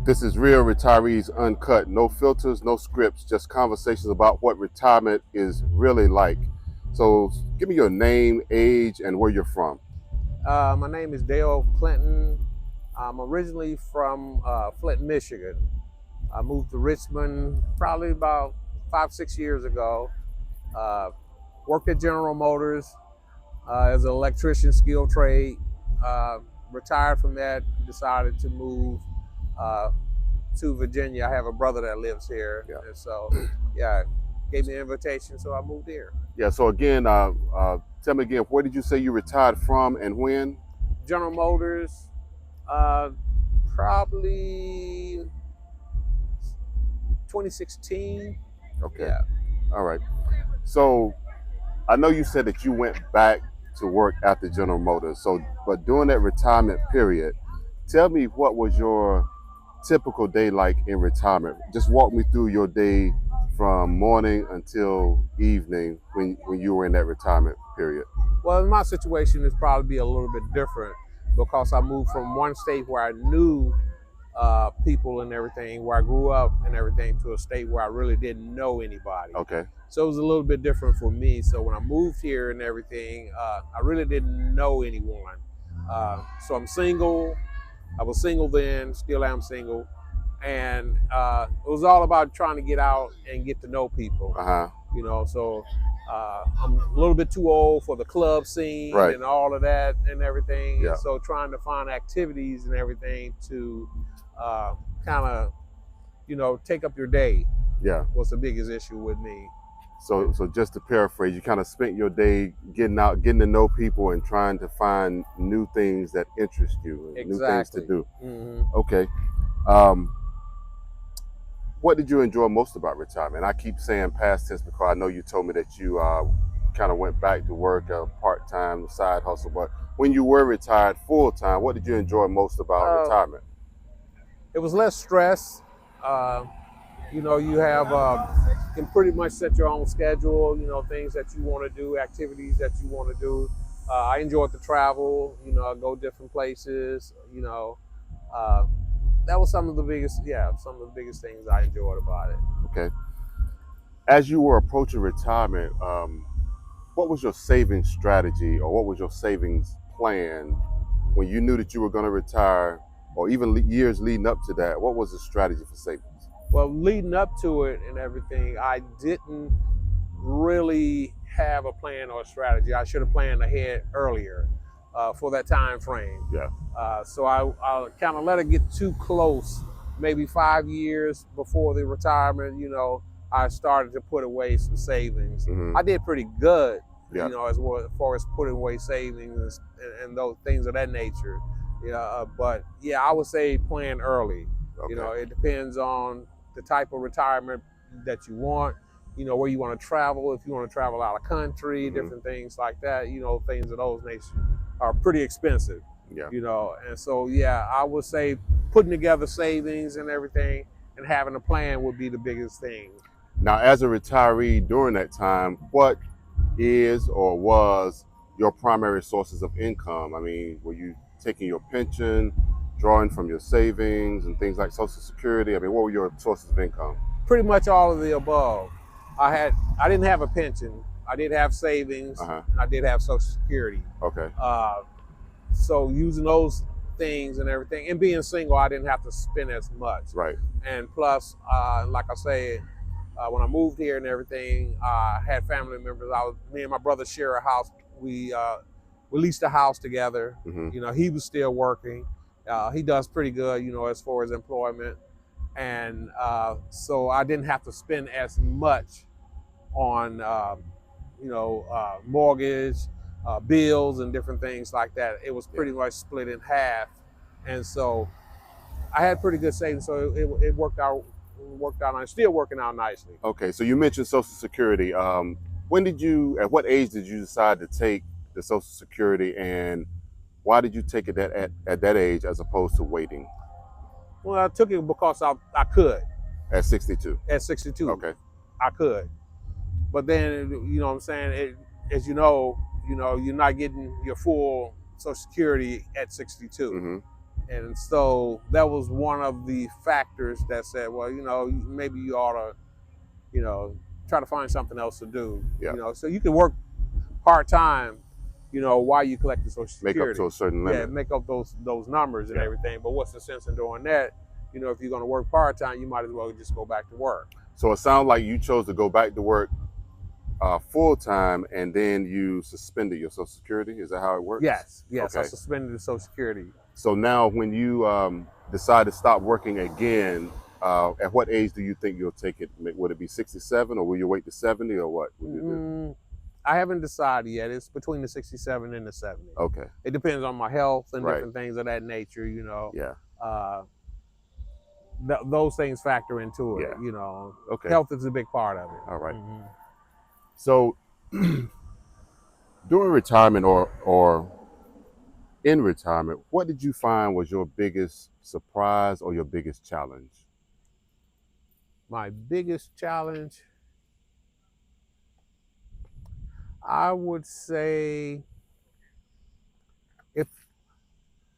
This is Real Retirees Uncut. No filters, no scripts, just conversations about what retirement is really like. So give me your name, age, and where you're from. My name is Dale Clinton. I'm originally from Flint, Michigan. I moved to Richmond probably about 5, 6 years ago. Uh, Worked at General Motors as an electrician, skilled trade. Uh, Retired from that, decided to move uh, to Virginia. I have a brother that lives here, Yeah. and so yeah, gave me an invitation, so I moved here. Yeah. So again, tell me again, where did you say you retired from and when? General Motors, uh, probably 2016. Okay. Yeah. All right. So I know you said that you went back to work after General Motors. So, but during that retirement period, tell me what was your typical day like in retirement? Just walk me through your day from morning until evening when you were in that retirement period. Well, my situation is probably be a little bit different because I moved from one state where I knew people and everything, where I grew up and everything, to a state where I really didn't know anybody. Okay. So it was a little bit different for me. So when I moved here and everything, I really didn't know anyone. So I'm single. I was single then, still am single. And it was all about trying to get out and get to know people, Uh-huh. so I'm a little bit too old for the club scene Right. and all of that and everything. Yeah. And so trying to find activities and everything to kind of, take up your day Yeah. was the biggest issue with me. So just to paraphrase, you kind of spent your day getting out, getting to know people and trying to find new things that interest you and new things to Exactly. do. Hmm. Okay. Um, what did you enjoy most about retirement? I keep saying past tense because I know you told me that you kind of went back to work part-time side hustle, but when you were retired full-time, what did you enjoy most about Uh, retirement? it was less stress. Uh, you have can pretty much set your own schedule. Things that you want to do, activities that you want to do. I enjoyed the travel. I go different places. Uh, that was some of the biggest things I enjoyed about it. Okay. As you were approaching retirement, what was your savings strategy or what was your savings plan when you knew that you were going to retire, or even years leading up to that? What was the strategy for savings? Well, leading up to it and everything, I didn't really have a plan or a strategy. I should have planned ahead earlier for that time frame. Yeah. So I kind of let it get too close, maybe 5 years before the retirement. I started to put away some savings. Mm-hmm. I did pretty good, Yeah. as far as putting away savings and those things of that nature. But yeah, I would say plan early. Okay. It depends on the type of retirement that you want. Where you want to travel, if you want to travel out of country, Mm-hmm. different things like that. Things of those nature are pretty expensive. Yeah. And so yeah, I would say putting together savings and everything and having a plan would be the biggest thing. Now, as a retiree during that time, what is or was your primary sources of income? I mean, were you taking your pension, drawing from your savings and things like Social Security? I mean, what were your sources of income? Pretty much all of the above. I didn't have a pension. I did have savings, Uh-huh. and I did have Social Security. Okay. So using those things and everything, and being single, I didn't have to spend as much. Right. And plus, like I said, when I moved here and everything, I had family members. Me and my brother share a house. We leased a house together. Mm-hmm. He was still working. He does pretty good, as far as employment. And so I didn't have to spend as much on, mortgage, bills, and different things like that. It was pretty much split in half, and so I had pretty good savings. So it worked out. Worked out. And it's still working out nicely. Okay. So you mentioned Social Security. At what age did you decide to take the Social Security, and why did you take it at that age as opposed to waiting Well, I took it because I could. at 62? At 62, Okay. I could. But then, what I'm saying, as you're not getting your full Social Security at 62. Mm-hmm. And so that was one of the factors that said, well, maybe you ought to, try to find something else to do. Yeah. So you can work part time, while you collect the Social Make up Security. to a certain Yeah, limit. make up those numbers and Yeah. everything. But what's the sense in doing that? If you're going to work part time, you might as well just go back to work. So it sounds like you chose to go back to work full time, and then you suspended your Social Security. Is that how it works? Yes. I Okay. suspended the Social Security. So now, when you decide to stop working again, at what age do you think you'll take it? Would it be 67, or will you wait to 70, or what would you do? I haven't decided yet. It's between the 67 and the 70. Okay. It depends on my health and Right. different things of that nature. Yeah. Those things factor into it. Yeah. Okay. Health is a big part of it. All right. Mhm. So during retirement or in retirement, what did you find was your biggest surprise or your biggest challenge? My biggest challenge, I would say, if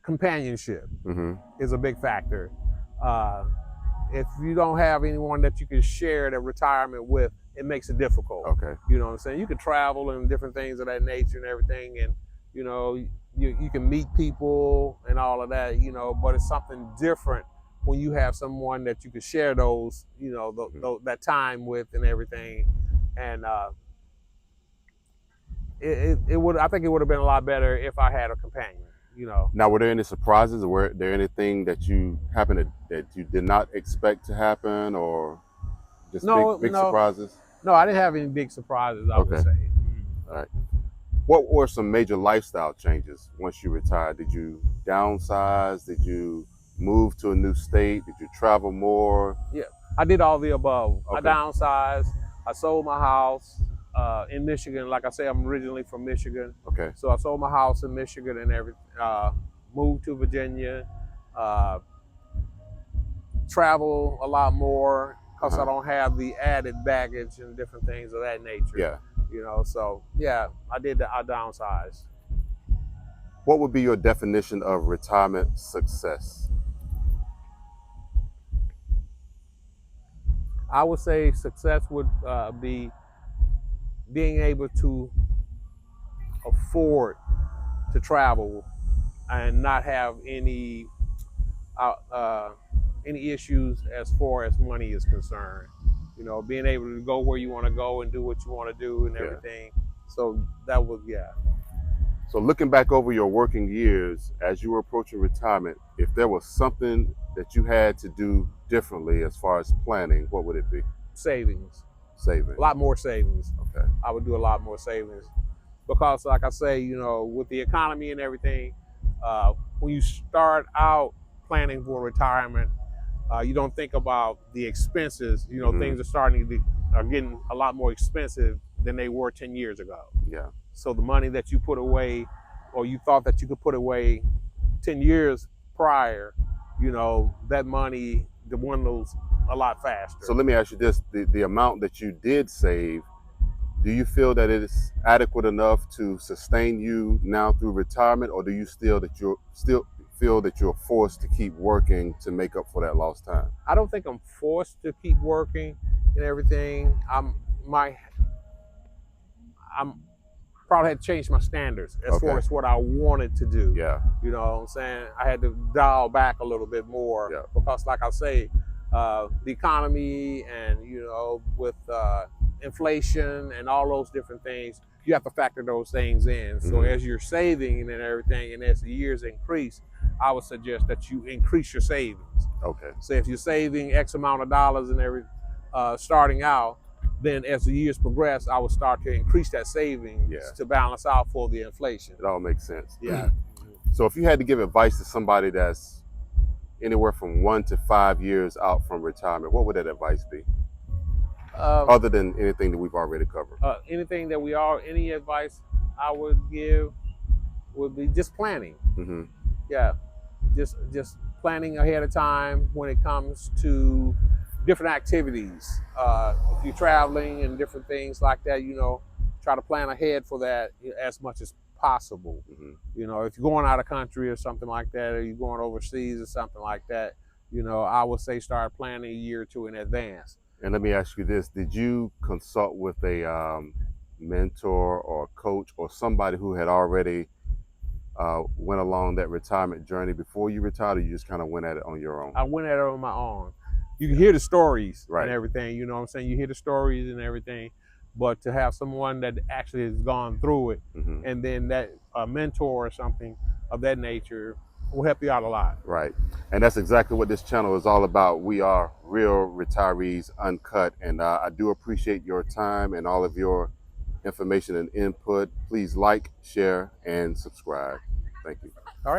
companionship Mm-hmm. is a big factor. If you don't have anyone that you can share that retirement with, it makes it difficult. Okay. You know what I'm saying? You can travel and different things of that nature and everything, and you can meet people and all of that, but it's something different when you have someone that you can share those, that time with and everything. And I think it would have been a lot better if I had a companion. Now, were there any surprises, or were there anything that you that you did not expect to happen, or just big surprises? No, I didn't have any big surprises, I would Okay. say. All right. What were some major lifestyle changes once you retired? Did you downsize? Did you move to a new state? Did you travel more? Yeah, I did all the above. I Okay. downsized. I sold my house in Michigan. Like I say, I'm originally from Michigan. Okay. So I sold my house in Michigan and moved to Virginia, travel a lot more because I don't have the added baggage and different things of that nature. Yeah. So yeah, I downsized. What would be your definition of retirement success? I would say success would be being able to afford to travel and not have any issues as far as money is concerned. Being able to go where you want to go and do what you want to do and everything. So that was, yeah. So looking back over your working years as you were approaching retirement, if there was something that you had to do differently as far as planning, what would it be? Savings. Saving. A lot more savings. Okay. I would do a lot more savings because, like I say, with the economy and everything, when you start out planning for retirement, you don't think about the expenses. Things are getting a lot more expensive than they were 10 years ago. Yeah. So the money that you put away, or you thought that you could put away 10 years prior, that money dwindles a lot faster. So let me ask you this: the amount that you did save, do you feel that it is adequate enough to sustain you now through retirement, or do you still feel that you're forced to keep working to make up for that lost time? I don't think I'm forced to keep working and everything. I'm probably had to change my standards as far as what I wanted to do. Yeah. You know what I'm saying? I had to dial back a little bit more because, like I say, the economy and, with inflation and all those different things, you have to factor those things in. So as you're saving and everything, and as the years increase, I would suggest that you increase your savings. Okay. So if you're saving X amount of dollars and starting out, then as the years progress, I would start to increase that savings to balance out for the inflation. It all makes sense. Yeah. So if you had to give advice to somebody that's anywhere from 1 to 5 years out from retirement, what would that advice be? Other than anything that we've already covered. Any advice I would give would be just planning. Mm-hmm. Yeah. Just planning ahead of time when it comes to different activities. If you're traveling and different things like that, try to plan ahead for that as much as possible. Hmm. You know, if you're going out of country or something like that, or you're going overseas or something like that, you know, I would say start planning a year or two in advance. And let me ask you this: did you consult with a mentor or coach or somebody who had already went along that retirement journey before you retired, or you just kind of went at it on your own? I went at it on my own. You can hear the stories and Right. everything, you know what I'm saying? You hear the stories and everything, but to have someone that actually has gone through it, Hmm. and then that a mentor or something of that nature will help you out a lot. Right. And that's exactly what this channel is all about. We are real retirees uncut. And I do appreciate your time and all of your information and input. Please like, share, and subscribe. Thank you. All right.